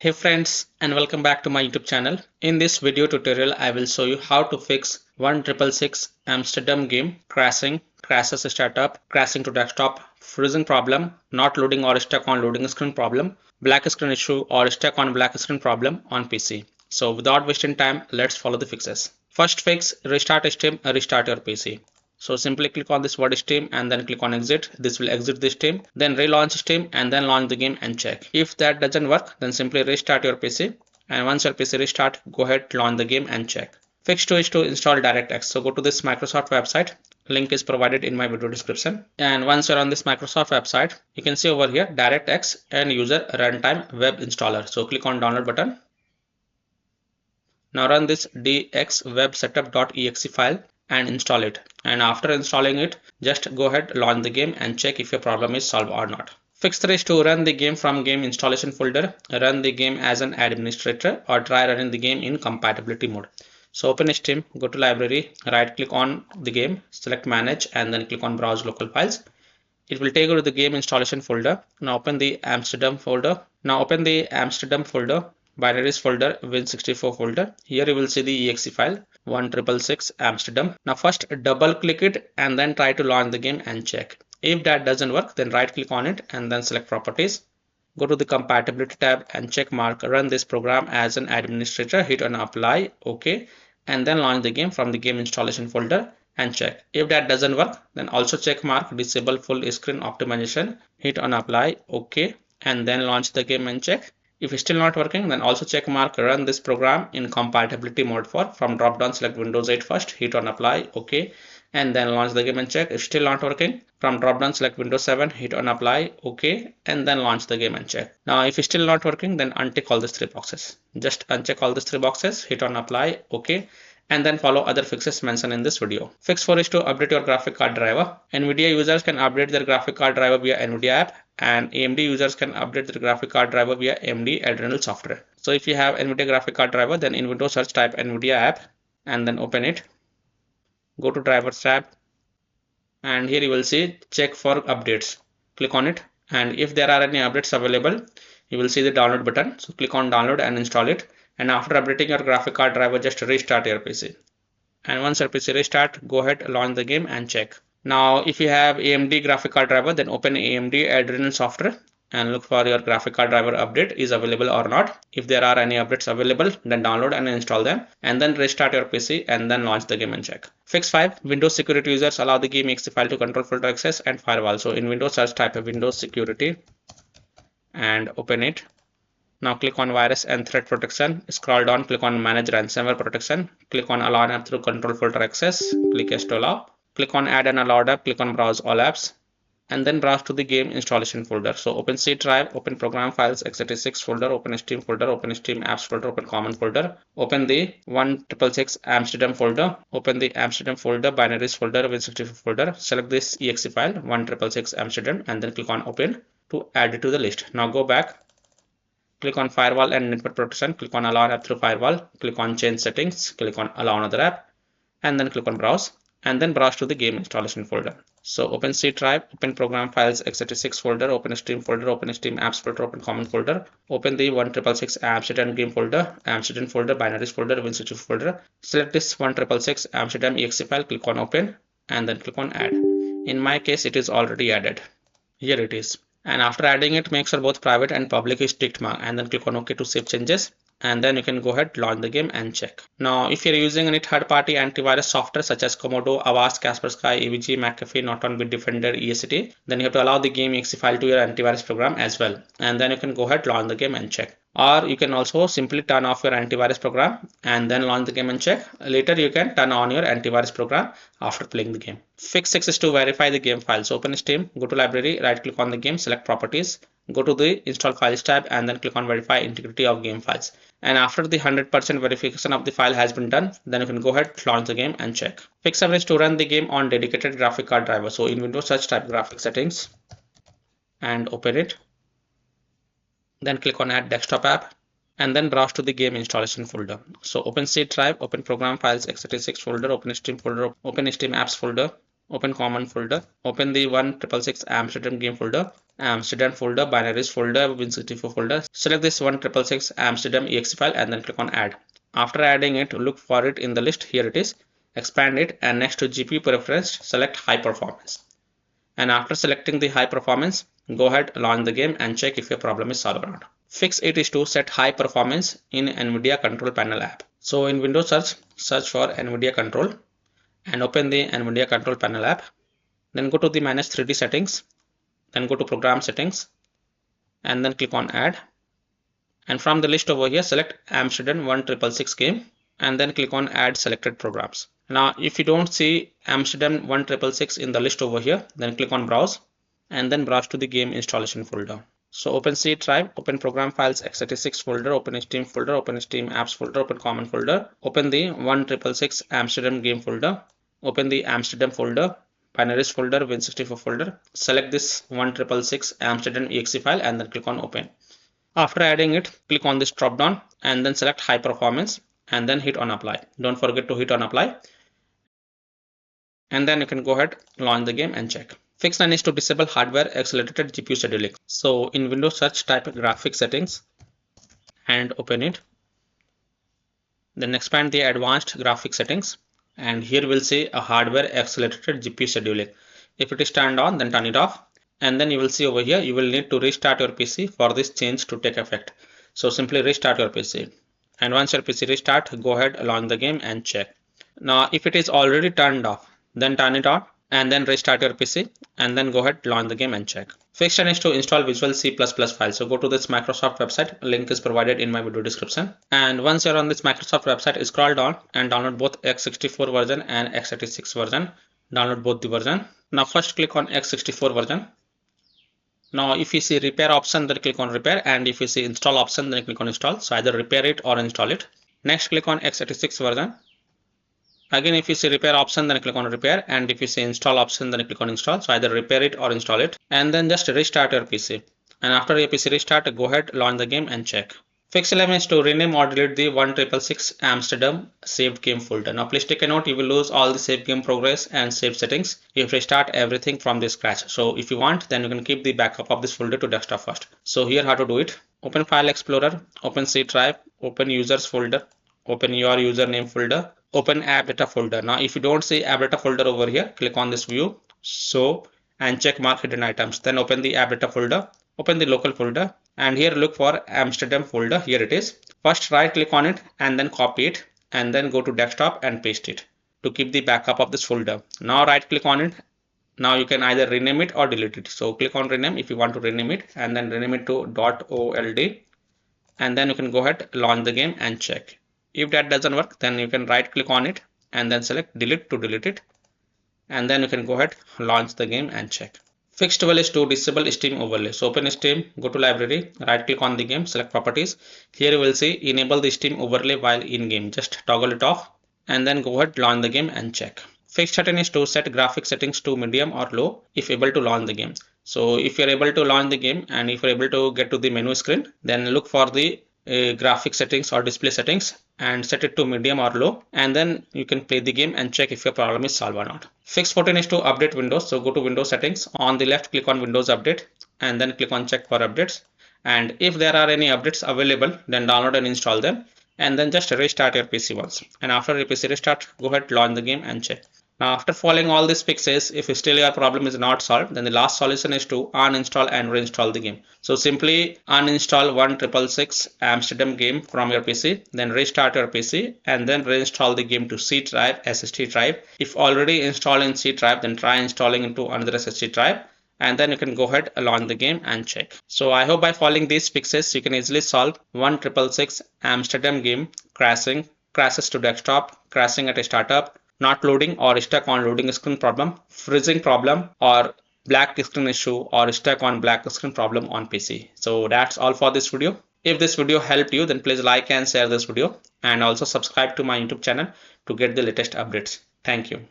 Hey friends, and welcome back to my YouTube channel. In this video tutorial I will show you how to fix 1666 Amsterdam game crashes startup, crashing to desktop, freezing problem, not loading or stuck on loading screen problem, black screen issue or stuck on black screen problem on PC. So without wasting time, let's follow the fixes. First fix, restart Steam, restart your PC. So simply click on this word Steam and then click on exit. This will exit the Steam. Then relaunch Steam and then launch the game and check. If that doesn't work, then simply restart your PC. And once your PC restart, go ahead, launch the game and check. Fix 2 is to install DirectX. So go to this Microsoft website. Link is provided in my video description. And once you're on this Microsoft website, you can see over here DirectX and user runtime web installer. So click on download button. Now run this dxwebsetup.exe file and install it. And after installing it, just go ahead, launch the game and check if your problem is solved or not. Fix 3 is to run the game from game installation folder, run the game as an administrator, or try running the game in compatibility mode. So open Steam, go to library, right click on the game, select manage and then click on browse local files. It will take you to the game installation folder. Now open the Amsterdam folder. Binaries folder, Win64 folder. Here you will see the exe file 1666 Amsterdam. Now first double click it and then try to launch the game and check. If that doesn't work, then right click on it and then select properties. Go to the compatibility tab and check mark run this program as an administrator, hit on apply, OK, and then launch the game from the game installation folder and check. If that doesn't work, then also check mark disable full screen optimization, hit on apply, OK, and then launch the game and check. If it's still not working, then also check mark run this program in compatibility mode for. From drop down select Windows 8 first, hit on apply, OK, and then launch the game and check. If still not working, from drop down select Windows 7, hit on apply, OK, and then launch the game and check. Now if it's still not working, then untick all these three boxes. Just uncheck all these three boxes, hit on apply, OK, and then follow other fixes mentioned in this video. Fix 4 is to update your graphic card driver. NVIDIA users can update their graphic card driver via NVIDIA app, and AMD users can update their graphic card driver via AMD Adrenal software. So if you have NVIDIA graphic card driver, then in Windows search type NVIDIA app and then open it. Go to drivers tab and here you will see check for updates. Click on it, and if there are any updates available, you will see the download button. So click on download and install it. And after updating your graphic card driver, just restart your PC. And once your PC restart, go ahead, launch the game and check. Now if you have AMD graphic card driver, then open AMD Adrenal software and look for your graphic card driver update is available or not. If there are any updates available, then download and install them and then restart your PC and then launch the game and check. Fix 5, Windows security users allow the game exe file to control filter access and firewall. So in Windows search type of Windows security and open it. Now click on virus and threat protection, scroll down, click on manage ransomware protection, click on allow an app through control filter access, click yes to allow, click on add an allowed app, click on browse all apps, and then browse to the game installation folder. So open C drive, open program files, x86 folder, open Steam folder, open Steam apps folder, open common folder, open the 1666 Amsterdam folder, open the Amsterdam folder, binaries folder, Win64 folder, select this exe file 1666 Amsterdam and then click on open to add it to the list. Now go back. Click on firewall and network protection, click on allow app through firewall, click on change settings, click on allow another app, and then click on browse, and then browse to the game installation folder. So open C drive, open program files, x86 folder, open Steam folder, open Steam apps folder, open common folder, open the 1666 Amsterdam game folder, Amsterdam folder, binaries folder, Win64 folder, select this 1666 Amsterdam exe file, click on open, and then click on add. In my case, it is already added. Here it is. And after adding it, make sure both private and public is ticked mark and then click on OK to save changes. And then you can go ahead, launch the game and check. Now, if you're using any third-party antivirus software such as Komodo, Avast, Kaspersky, AVG, McAfee, Norton, Bitdefender, EST, then you have to allow the game exe file to your antivirus program as well. And then you can go ahead, launch the game and check. Or you can also simply turn off your antivirus program and then launch the game and check. Later you can turn on your antivirus program after playing the game. Fix 6 is to verify the game files. Open Steam, go to library, right click on the game, select properties, go to the install files tab and then click on verify integrity of game files. And after the 100% verification of the file has been done, then you can go ahead, launch the game and check. Fix 7 is to run the game on dedicated graphic card driver. So in Windows search type graphic settings and open it. Then click on add desktop app and then browse to the game installation folder. So open C drive, open program files, x86 folder, open Steam folder, open Steam apps folder, open common folder, open the 1666 Amsterdam game folder, Amsterdam folder, binaries folder, Win64 folder. Select this 1666 Amsterdam exe file and then click on add. After adding it, look for it in the list. Here it is. Expand it, and next to GPU preference, select high performance. And after selecting the high performance, go ahead, launch the game and check if your problem is solved or not. Fix it is to set high performance in NVIDIA Control Panel app. So in Windows search for NVIDIA Control and open the NVIDIA Control Panel app. Then go to the manage 3D settings, then go to program settings and then click on add. And from the list over here, select Amsterdam 1666 game and then click on add selected programs. Now, if you don't see Amsterdam 1666 in the list over here, then click on browse and then browse to the game installation folder. So open C drive, open program files x86 folder, open Steam folder, open Steam apps folder, open common folder, open the 1666 Amsterdam game folder, open the Amsterdam folder, binaries folder, Win64 folder, select this 1666 Amsterdam exe file and then click on open. After adding it, click on this drop down and then select high performance and then hit on apply. Don't forget to hit on apply. And then you can go ahead, launch the game and check. Fix line is to disable hardware accelerated GPU scheduling. So in Windows search, type graphics settings and open it. Then expand the advanced graphics settings. And here we'll see a hardware accelerated GPU scheduling. If it is turned on, then turn it off. And then you will see over here, you will need to restart your PC for this change to take effect. So simply restart your PC. And once your PC restart, go ahead, launch the game and check. Now, if it is already turned off, then turn it on and then restart your PC and then go ahead, launch the game and check. Fixed is to install Visual C++ file. So go to this Microsoft website. Link is provided in my video description. And once you're on this Microsoft website, scroll down and download both x64 version and x86 version. Download both the version. Now first click on x64 version. Now if you see repair option, then click on repair, and if you see install option, then click on install. So either repair it or install it. Next click on x86 version. Again, if you see repair option, then click on repair, and if you see install option, then click on install. So either repair it or install it, and then just restart your PC. And after your PC restart, go ahead, launch the game and check. Fix 11 is to rename or delete the 1666 Amsterdam saved game folder. Now please take a note, you will lose all the saved game progress and saved settings if you restart everything from the scratch. So if you want, then you can keep the backup of this folder to desktop first. So here how to do it. Open File Explorer, open C drive, open users folder, open your username folder, open app data folder. Now if you don't see app data folder over here, click on this view, so, and check mark hidden items. Then open the app data folder, open the local folder, and here look for Amsterdam folder. Here it is. First right click on it and then copy it and then go to desktop and paste it to keep the backup of this folder. Now right click on it. Now you can either rename it or delete it. So click on rename if you want to rename it, and then rename it to .old, and then you can go ahead, launch the game and check. If that doesn't work, then you can right click on it and then select delete to delete it, and then you can go ahead, launch the game and check. Fix 12 is to disable Steam overlay. So open Steam, go to library, right click on the game, select properties. Here you will see enable the Steam overlay while in game. Just toggle it off and then go ahead, launch the game and check. Fix 13 is to set graphic settings to medium or low if able to launch the game. So if you're able to launch the game and if you're able to get to the menu screen, then look for the graphic settings or display settings and set it to medium or low, and then you can play the game and check if your problem is solved or not. Fix 14 is to update Windows. So go to Windows settings, on the left click on Windows Update and then click on check for updates, and if there are any updates available, then download and install them, and then just restart your PC once. And after your PC restart, go ahead, launch the game and check. Now after following all these fixes, if still your problem is not solved, then the last solution is to uninstall and reinstall the game. So simply uninstall 1666 Amsterdam game from your PC, then restart your PC and then reinstall the game to C drive, SSD drive. If already installed in C drive, then try installing into another SSD drive, and then you can go ahead, launch the game and check. So I hope by following these fixes, you can easily solve 1666 Amsterdam game crashes to desktop, crashing at a startup, not loading or stuck on loading screen problem, freezing problem, or black screen issue or stuck on black screen problem on PC. So that's all for this video. If this video helped you, then please like and share this video, and also subscribe to my YouTube channel to get the latest updates. Thank you.